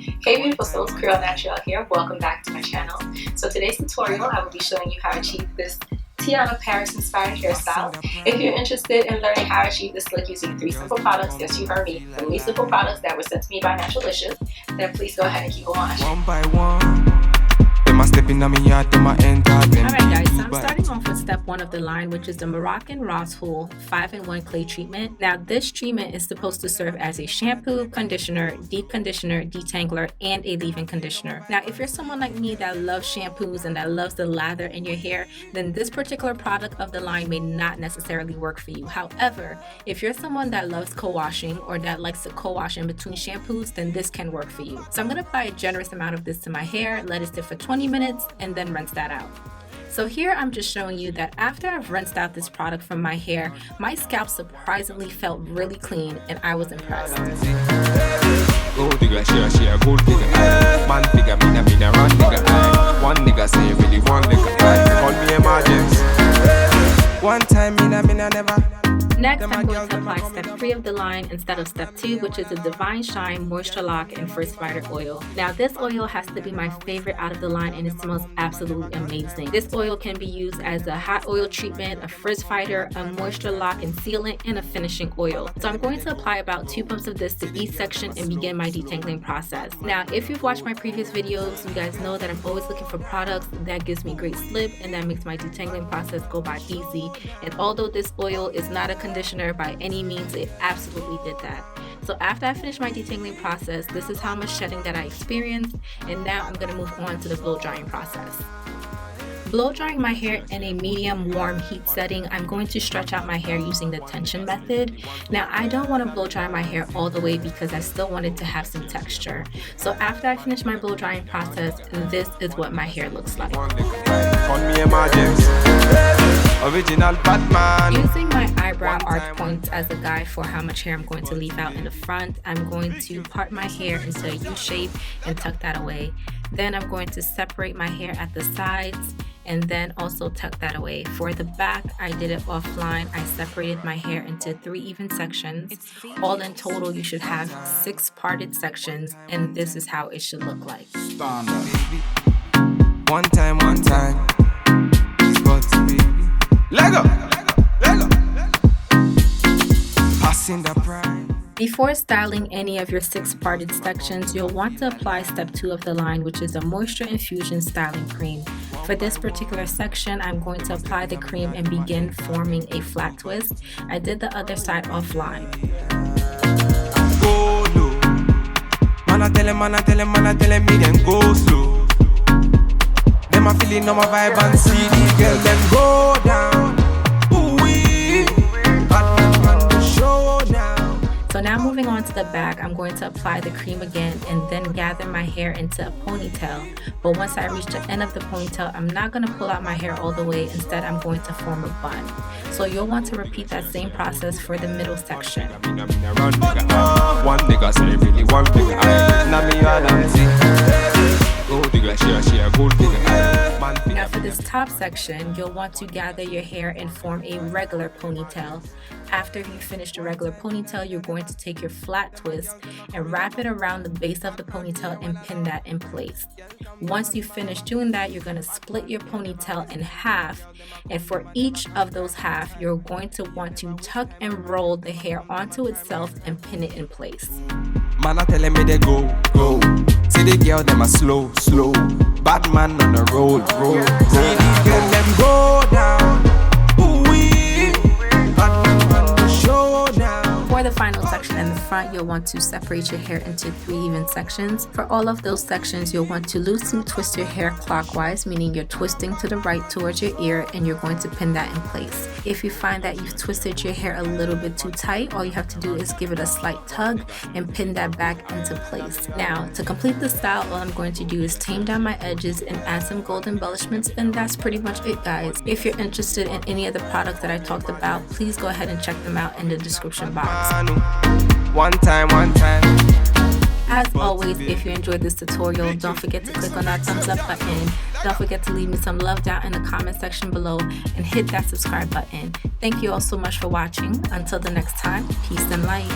Hey beautiful souls, Naturalicious here. Welcome back to my channel. So today's tutorial, I will be showing you how to achieve this Teyonah Parris inspired hairstyle. If you're interested in learning how to achieve this look using 3 simple products, yes, you heard me, 3 simple products that were sent to me by Naturalicious, then please go ahead and keep on watching. One by one. Alright guys, so I'm starting off with step 1 of the line, which is the Moroccan Raw Tool 5-in-1 clay treatment. Now this treatment is supposed to serve as a shampoo, conditioner, deep conditioner, detangler, and a leave-in conditioner. Now if you're someone like me that loves shampoos and that loves the lather in your hair, then this particular product of the line may not necessarily work for you. However, if you're someone that loves co-washing or that likes to co-wash in between shampoos, then this can work for you. So I'm going to apply a generous amount of this to my hair, let it sit for 20 minutes, and then rinse that out. So here I'm just showing you that after I've rinsed out this product from my hair, my scalp surprisingly felt really clean and I was impressed. Next, I'm going to apply step 3 of the line instead of step 2, which is the Divine Shine Moisture Lock and Frizz Fighter oil. Now this oil has to be my favorite out of the line and it smells absolutely amazing. This oil can be used as a hot oil treatment, a frizz fighter, a moisture lock and sealant, and a finishing oil. So I'm going to apply about 2 pumps of this to each section and begin my detangling process. Now if you've watched my previous videos, you guys know that I'm always looking for products that gives me great slip and that makes my detangling process go by easy. And although this oil is not a conditioner by any means, it absolutely did that. So after I finished my detangling process, this is how much shedding that I experienced, and now I'm going to move on to the blow drying process. Blow drying my hair in a medium warm heat setting, I'm going to stretch out my hair using the tension method. Now I don't want to blow dry my hair all the way because I still want it to have some texture. So after I finish my blow drying process, this is what my hair looks like. Original Batman. Using my eyebrow arch points as a guide for how much hair I'm going to leave out in the front, I'm going to part my hair into a U shape and tuck that away. Then I'm going to separate my hair at the sides and then also tuck that away. For the back, I did it offline. I separated my hair into 3 even sections. All in total, you should have 6 parted sections, and this is how it should look like. One time. Lego. Passing the pride. Before styling any of your 6 parted sections, you'll want to apply step 2 of the line, which is a moisture infusion styling cream. For this particular section, I'm going to apply the cream and begin forming a flat twist. I did the other side offline. Go low. Man, I tell him, me then go slow. Them a feeling on my vibe and see the girl them go down. So now moving on to the back, I'm going to apply the cream again and then gather my hair into a ponytail. But once I reach the end of the ponytail, I'm not going to pull out my hair all the way. Instead, I'm going to form a bun. So you'll want to repeat that same process for the middle section. Now for this top section, you'll want to gather your hair and form a regular ponytail. After you finish the regular ponytail, you're going to take your flat twist and wrap it around the base of the ponytail and pin that in place. Once you finish doing that, you're going to split your ponytail in half, and for each of those half, you're going to want to tuck and roll the hair onto itself and pin it in place. Man, I telling me they go. See the girl, them a slow. Batman on the road. See the girl, them go down. For the final section in the front, you'll want to separate your hair into 3 even sections. For all of those sections, you'll want to loosely twist your hair clockwise, meaning you're twisting to the right towards your ear, and you're going to pin that in place. If you find that you've twisted your hair a little bit too tight, all you have to do is give it a slight tug and pin that back into place. Now, to complete the style, all I'm going to do is tame down my edges and add some gold embellishments, and that's pretty much it, guys. If you're interested in any of the products that I talked about, please go ahead and check them out in the description box. One time. As always, if you enjoyed this tutorial, don't forget to click on that thumbs up button. Don't forget to leave me some love down in the comment section below and hit that subscribe button. Thank you all so much for watching. Until the next time, peace and light.